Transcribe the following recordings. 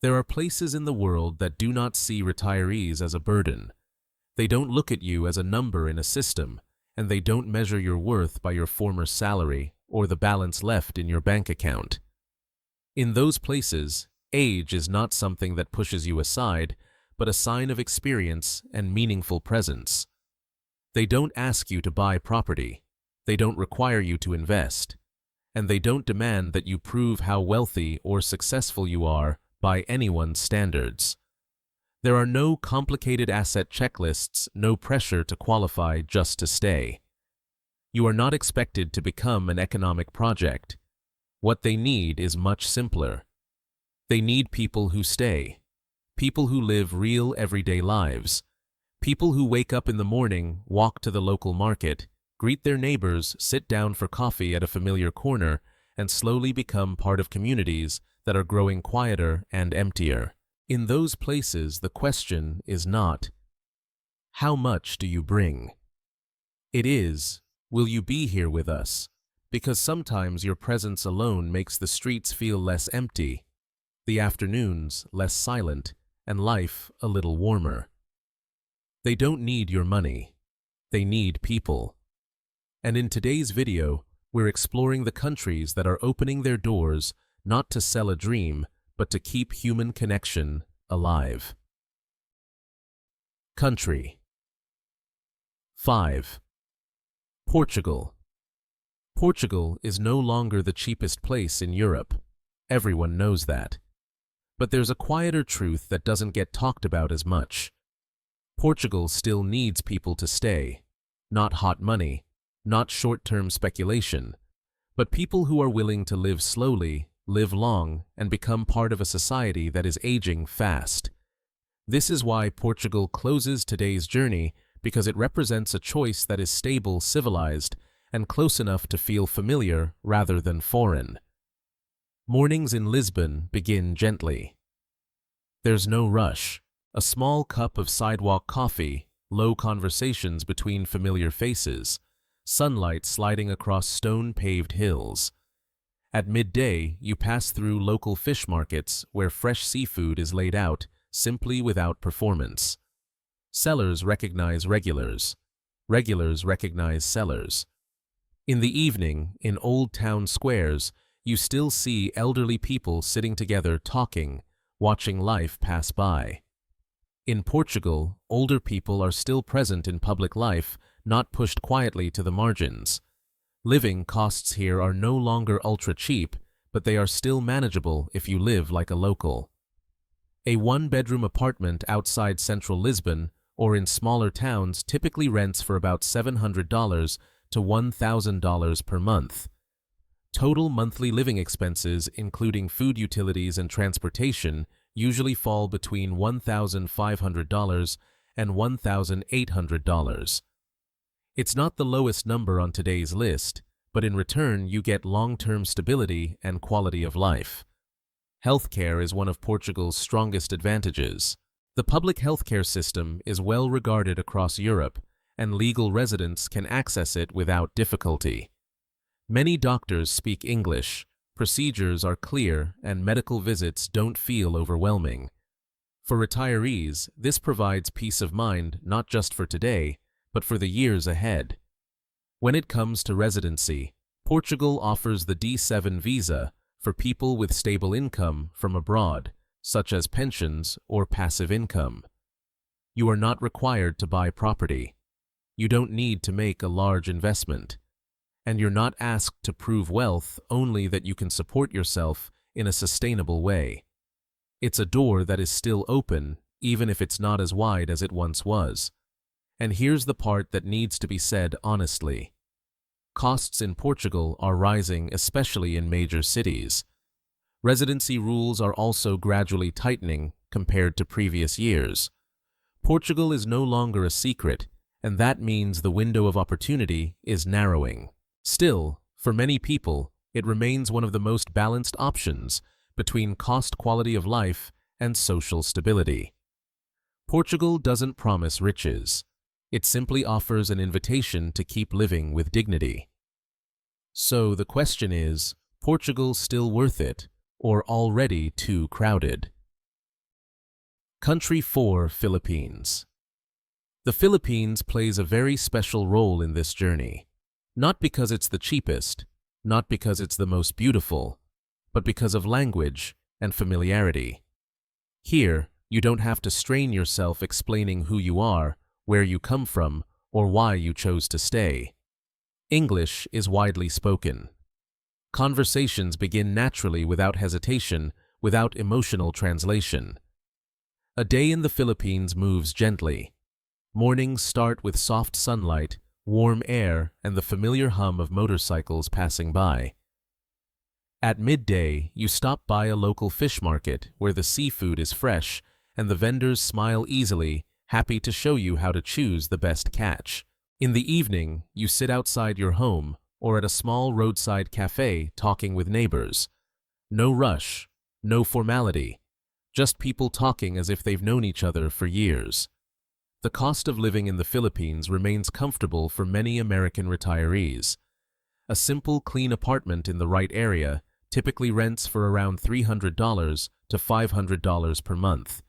There are places in the world that do not see retirees as a burden. They don't look at you as a number in a system, and they don't measure your worth by your former salary or the balance left in your bank account. In those places, age is not something that pushes you aside, but a sign of experience and meaningful presence. They don't ask you to buy property, they don't require you to invest, and they don't demand that you prove how wealthy or successful you are by anyone's standards. There are no complicated asset checklists, no pressure to qualify just to stay. You are not expected to become an economic project. What they need is much simpler. They need people who stay, people who live real everyday lives, people who wake up in the morning, walk to the local market, greet their neighbors, sit down for coffee at a familiar corner, and slowly become part of communities that are growing quieter and emptier. In those places, the question is not, how much do you bring? It is, will you be here with us? Because sometimes your presence alone makes the streets feel less empty, the afternoons less silent, and life a little warmer. They don't need your money. They need people. And in today's video, we're exploring the countries that are opening their doors not to sell a dream, but to keep human connection alive. Country 5. Portugal. Portugal is no longer the cheapest place in Europe. Everyone knows that. But there's a quieter truth that doesn't get talked about as much. Portugal still needs people to stay. Not hot money, not short-term speculation, but people who are willing to live slowly, live long, and become part of a society that is aging fast. This is why Portugal closes today's journey, because it represents a choice that is stable, civilized, and close enough to feel familiar rather than foreign. Mornings in Lisbon begin gently. There's no rush. A small cup of sidewalk coffee, low conversations between familiar faces, sunlight sliding across stone-paved hills. At midday, you pass through local fish markets where fresh seafood is laid out simply without performance. Sellers recognize regulars. Regulars recognize sellers. In the evening, in old town squares, you still see elderly people sitting together talking, watching life pass by. In Portugal, older people are still present in public life, not pushed quietly to the margins. Living costs here are no longer ultra-cheap, but they are still manageable if you live like a local. A one-bedroom apartment outside central Lisbon or in smaller towns typically rents for about $700 to $1,000 per month. Total monthly living expenses, including food, utilities, and transportation, usually fall between $1,500 and $1,800. It's not the lowest number on today's list, but in return you get long-term stability and quality of life. Healthcare is one of Portugal's strongest advantages. The public healthcare system is well regarded across Europe, and legal residents can access it without difficulty. Many doctors speak English, procedures are clear, and medical visits don't feel overwhelming. For retirees, this provides peace of mind not just for today, but for the years ahead. When it comes to residency, Portugal offers the D7 visa for people with stable income from abroad, such as pensions or passive income. You are not required to buy property. You don't need to make a large investment. And you're not asked to prove wealth, only that you can support yourself in a sustainable way. It's a door that is still open, even if it's not as wide as it once was. And here's the part that needs to be said honestly. Costs in Portugal are rising, especially in major cities. Residency rules are also gradually tightening compared to previous years. Portugal is no longer a secret, and that means the window of opportunity is narrowing. Still, for many people, it remains one of the most balanced options between cost, quality of life, and social stability. Portugal doesn't promise riches. It simply offers an invitation to keep living with dignity. So the question is, Portugal still worth it, or already too crowded? Country 4, Philippines. The Philippines plays a very special role in this journey, not because it's the cheapest, not because it's the most beautiful, but because of language and familiarity. Here, you don't have to strain yourself explaining who you are, where you come from, or why you chose to stay. English is widely spoken. Conversations begin naturally without hesitation, without emotional translation. A day in the Philippines moves gently. Mornings start with soft sunlight, warm air, and the familiar hum of motorcycles passing by. At midday, you stop by a local fish market where the seafood is fresh and the vendors smile easily, happy to show you how to choose the best catch. In the evening, you sit outside your home or at a small roadside cafe talking with neighbors. No rush, no formality, just people talking as if they've known each other for years. The cost of living in the Philippines remains comfortable for many American retirees. A simple, clean apartment in the right area typically rents for around $300 to $500 per month.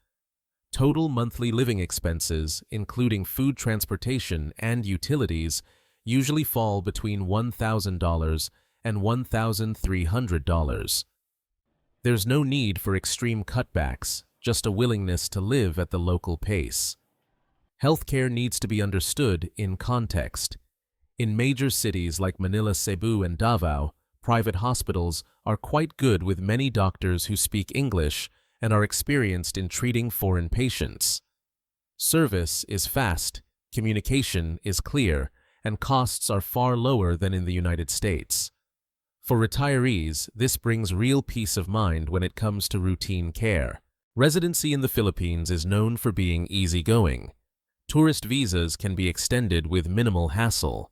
Total monthly living expenses, including food, transportation, and utilities, usually fall between $1,000 and $1,300. There's no need for extreme cutbacks, just a willingness to live at the local pace. Healthcare needs to be understood in context. In major cities like Manila, Cebu, and Davao, private hospitals are quite good with many doctors who speak English and are experienced in treating foreign patients. Service is fast, communication is clear, and costs are far lower than in the United States. For retirees, this brings real peace of mind when it comes to routine care. Residency in the Philippines is known for being easygoing. Tourist visas can be extended with minimal hassle.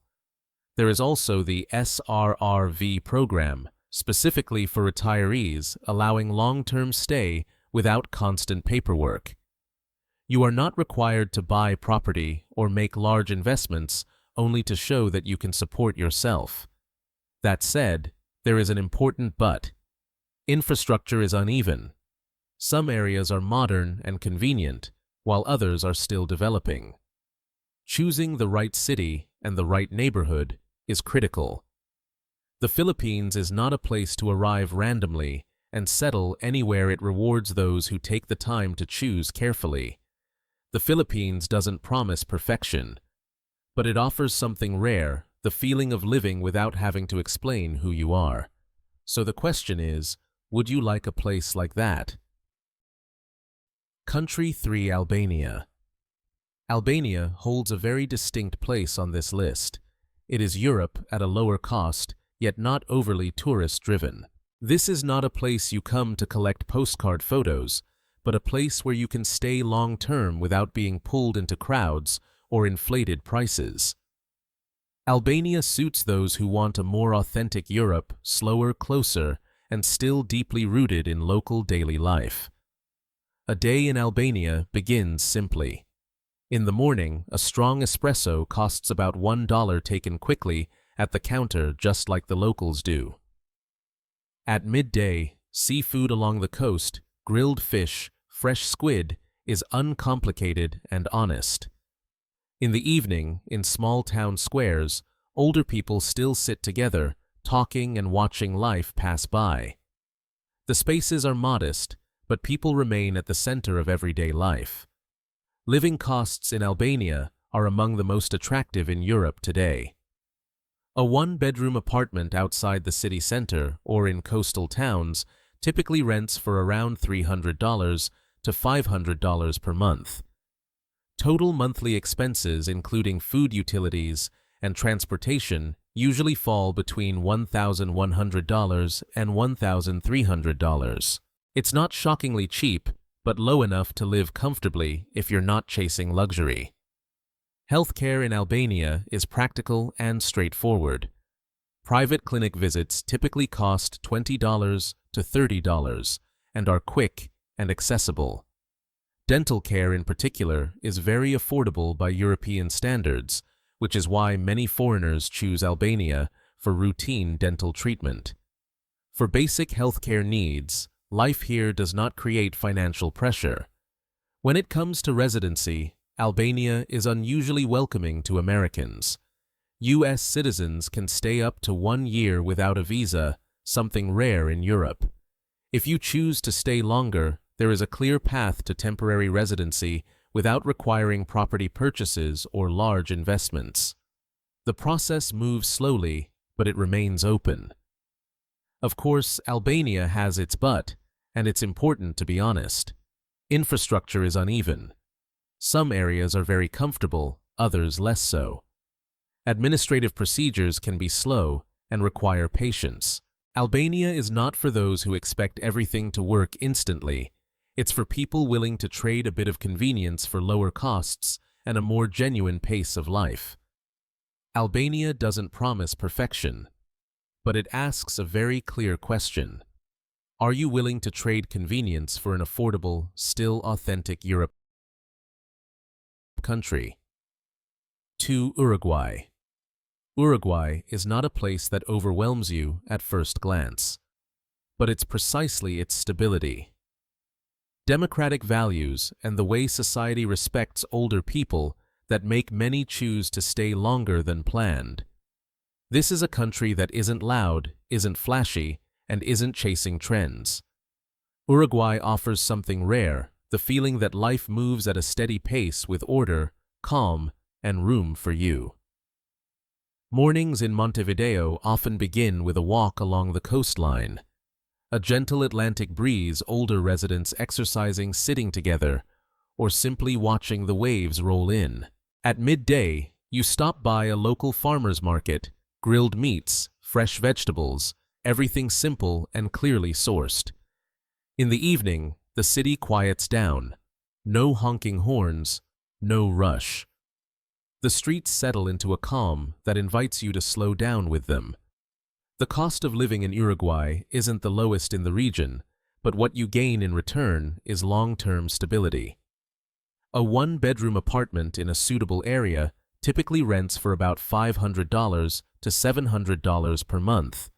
There is also the SRRV program, specifically for retirees, allowing long-term stay without constant paperwork. You are not required to buy property or make large investments only to show that you can support yourself. That said, there is an important but. Infrastructure is uneven. Some areas are modern and convenient, while others are still developing. Choosing the right city and the right neighborhood is critical. The Philippines is not a place to arrive randomly and settle anywhere. It rewards those who take the time to choose carefully. The Philippines doesn't promise perfection, but it offers something rare, the feeling of living without having to explain who you are. So the question is, would you like a place like that? Country 3, Albania. Albania holds a very distinct place on this list. It is Europe at a lower cost, yet not overly tourist-driven. This is not a place you come to collect postcard photos, but a place where you can stay long-term without being pulled into crowds or inflated prices. Albania suits those who want a more authentic Europe, slower, closer, and still deeply rooted in local daily life. A day in Albania begins simply. In the morning, a strong espresso costs about $1 taken quickly at the counter, just like the locals do. At midday, seafood along the coast, grilled fish, fresh squid, is uncomplicated and honest. In the evening, in small town squares, older people still sit together, talking and watching life pass by. The spaces are modest, but people remain at the center of everyday life. Living costs in Albania are among the most attractive in Europe today. A one-bedroom apartment outside the city center or in coastal towns typically rents for around $300 to $500 per month. Total monthly expenses, including food, utilities, and transportation, usually fall between $1,100 and $1,300. It's not shockingly cheap, but low enough to live comfortably if you're not chasing luxury. Healthcare in Albania is practical and straightforward. Private clinic visits typically cost $20 to $30 and are quick and accessible. Dental care in particular is very affordable by European standards, which is why many foreigners choose Albania for routine dental treatment. For basic healthcare needs, life here does not create financial pressure. When it comes to residency, Albania is unusually welcoming to Americans. U.S. citizens can stay up to 1 year without a visa, something rare in Europe. If you choose to stay longer, there is a clear path to temporary residency without requiring property purchases or large investments. The process moves slowly, but it remains open. Of course, Albania has its but, and it's important to be honest. Infrastructure is uneven. Some areas are very comfortable, others less so. Administrative procedures can be slow and require patience. Albania is not for those who expect everything to work instantly. It's for people willing to trade a bit of convenience for lower costs and a more genuine pace of life. Albania doesn't promise perfection, but it asks a very clear question. Are you willing to trade convenience for an affordable, still authentic Europe country? 2. Uruguay. Uruguay is not a place that overwhelms you at first glance, but it's precisely its stability. Democratic values and the way society respects older people that make many choose to stay longer than planned. This is a country that isn't loud, isn't flashy, and isn't chasing trends. Uruguay offers something rare, the feeling that life moves at a steady pace with order, calm, and room for you. Mornings in Montevideo often begin with a walk along the coastline. A gentle Atlantic breeze, older residents exercising sitting together, or simply watching the waves roll in. At midday, you stop by a local farmer's market, grilled meats, fresh vegetables, everything simple and clearly sourced. In the evening, the city quiets down. No honking horns, no rush. The streets settle into a calm that invites you to slow down with them. The cost of living in Uruguay isn't the lowest in the region, but what you gain in return is long-term stability. A one-bedroom apartment in a suitable area typically rents for about $500 to $700 per month.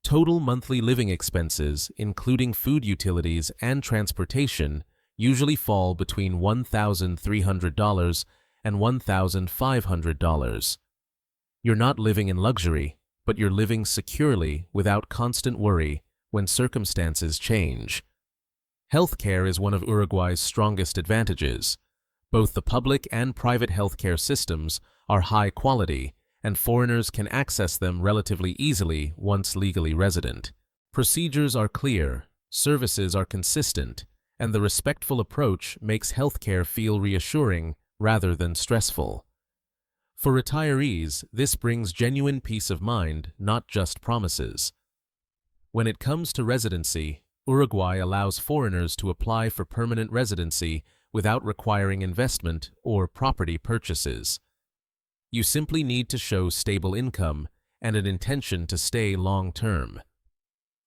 Total monthly living expenses, including food utilities and transportation, usually fall between $1,300 and $1,500. You're not living in luxury, but you're living securely without constant worry when circumstances change. Healthcare is one of Uruguay's strongest advantages. Both the public and private healthcare systems are high quality, and foreigners can access them relatively easily once legally resident. Procedures are clear, services are consistent, and the respectful approach makes healthcare feel reassuring rather than stressful. For retirees, this brings genuine peace of mind, not just promises. When it comes to residency, Uruguay allows foreigners to apply for permanent residency without requiring investment or property purchases. You simply need to show stable income and an intention to stay long-term.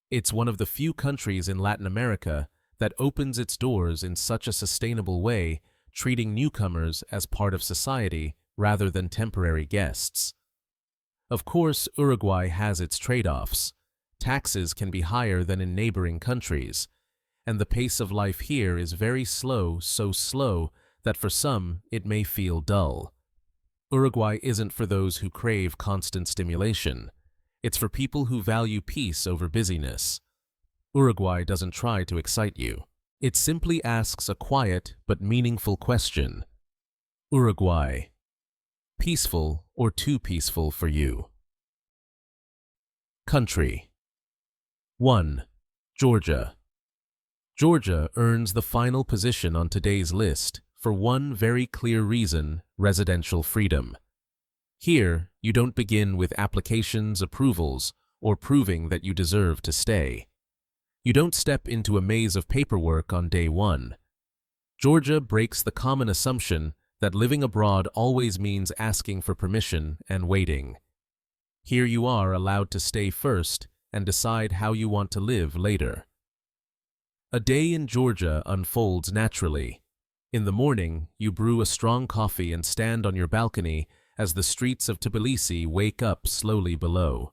It's one of the few countries in Latin America that opens its doors in such a sustainable way, treating newcomers as part of society rather than temporary guests. Of course, Uruguay has its trade-offs. Taxes can be higher than in neighboring countries, and the pace of life here is very slow, so slow that for some it may feel dull. Uruguay isn't for those who crave constant stimulation. It's for people who value peace over busyness. Uruguay doesn't try to excite you. It simply asks a quiet but meaningful question. Uruguay, peaceful or too peaceful for you? Country. 1. Georgia. Georgia earns the final position on today's list for one very clear reason: residential freedom. Here, you don't begin with applications, approvals, or proving that you deserve to stay. You don't step into a maze of paperwork on day one. Georgia breaks the common assumption that living abroad always means asking for permission and waiting. Here you are allowed to stay first and decide how you want to live later. A day in Georgia unfolds naturally. In the morning, you brew a strong coffee and stand on your balcony as the streets of Tbilisi wake up slowly below.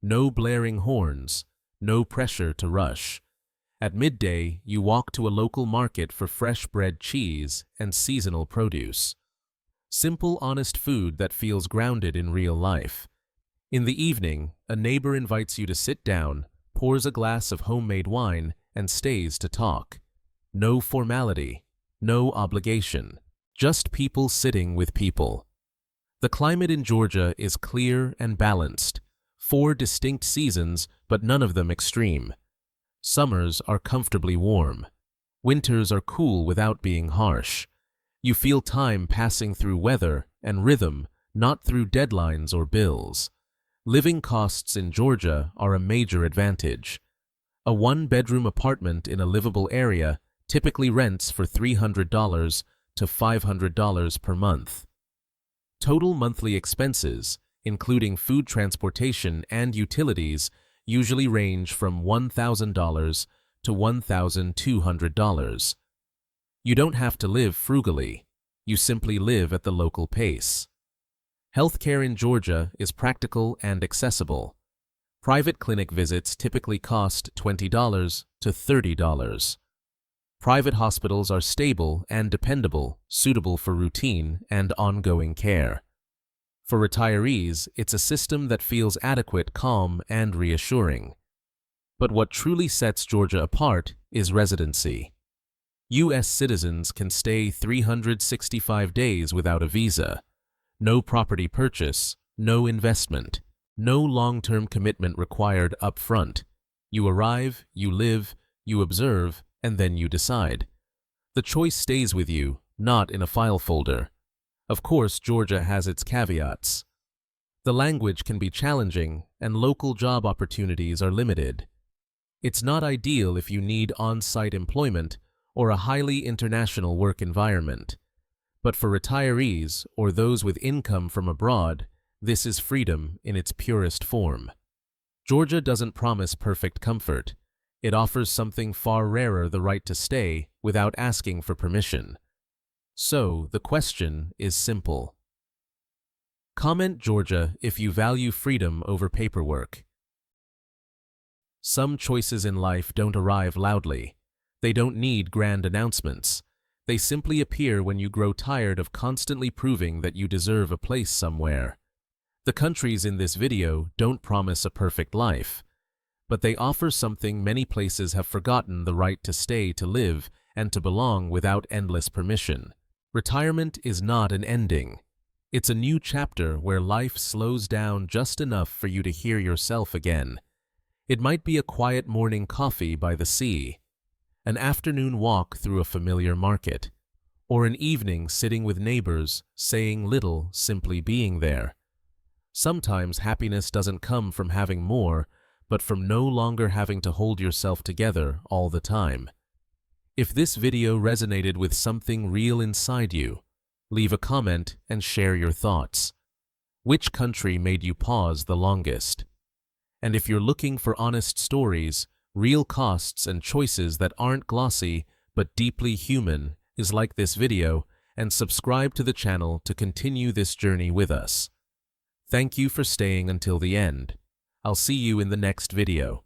No blaring horns, no pressure to rush. At midday, you walk to a local market for fresh bread, cheese, and seasonal produce. Simple, honest food that feels grounded in real life. In the evening, a neighbor invites you to sit down, pours a glass of homemade wine, and stays to talk. No formality, no obligation, just people sitting with people. The climate in Georgia is clear and balanced. 4 distinct seasons, but none of them extreme. Summers are comfortably warm. Winters are cool without being harsh. You feel time passing through weather and rhythm, not through deadlines or bills. Living costs in Georgia are a major advantage. A 1-bedroom apartment in a livable area typically rents for $300 to $500 per month. Total monthly expenses, including food, transportation, and utilities, usually range from $1,000 to $1,200. You don't have to live frugally. You simply live at the local pace. Healthcare in Georgia is practical and accessible. Private clinic visits typically cost $20 to $30. Private hospitals are stable and dependable, suitable for routine and ongoing care. For retirees, it's a system that feels adequate, calm, and reassuring. But what truly sets Georgia apart is residency. U.S. citizens can stay 365 days without a visa. No property purchase, no investment, no long-term commitment required up front. You arrive, you live, you observe, and then you decide. The choice stays with you, not in a file folder. Of course, Georgia has its caveats. The language can be challenging, and local job opportunities are limited. It's not ideal if you need on-site employment or a highly international work environment. But for retirees or those with income from abroad, this is freedom in its purest form. Georgia doesn't promise perfect comfort. It offers something far rarer: the right to stay without asking for permission. So, the question is simple. Comment Georgia if you value freedom over paperwork. Some choices in life don't arrive loudly. They don't need grand announcements. They simply appear when you grow tired of constantly proving that you deserve a place somewhere. The countries in this video don't promise a perfect life, but they offer something many places have forgotten: the right to stay, to live, and to belong without endless permission. Retirement is not an ending. It's a new chapter where life slows down just enough for you to hear yourself again. It might be a quiet morning coffee by the sea, an afternoon walk through a familiar market, or an evening sitting with neighbors, saying little, simply being there. Sometimes happiness doesn't come from having more, but from no longer having to hold yourself together all the time. If this video resonated with something real inside you, leave a comment and share your thoughts. Which country made you pause the longest? And if you're looking for honest stories, real costs, and choices that aren't glossy but deeply human, is like this video and subscribe to the channel to continue this journey with us. Thank you for staying until the end. I'll see you in the next video.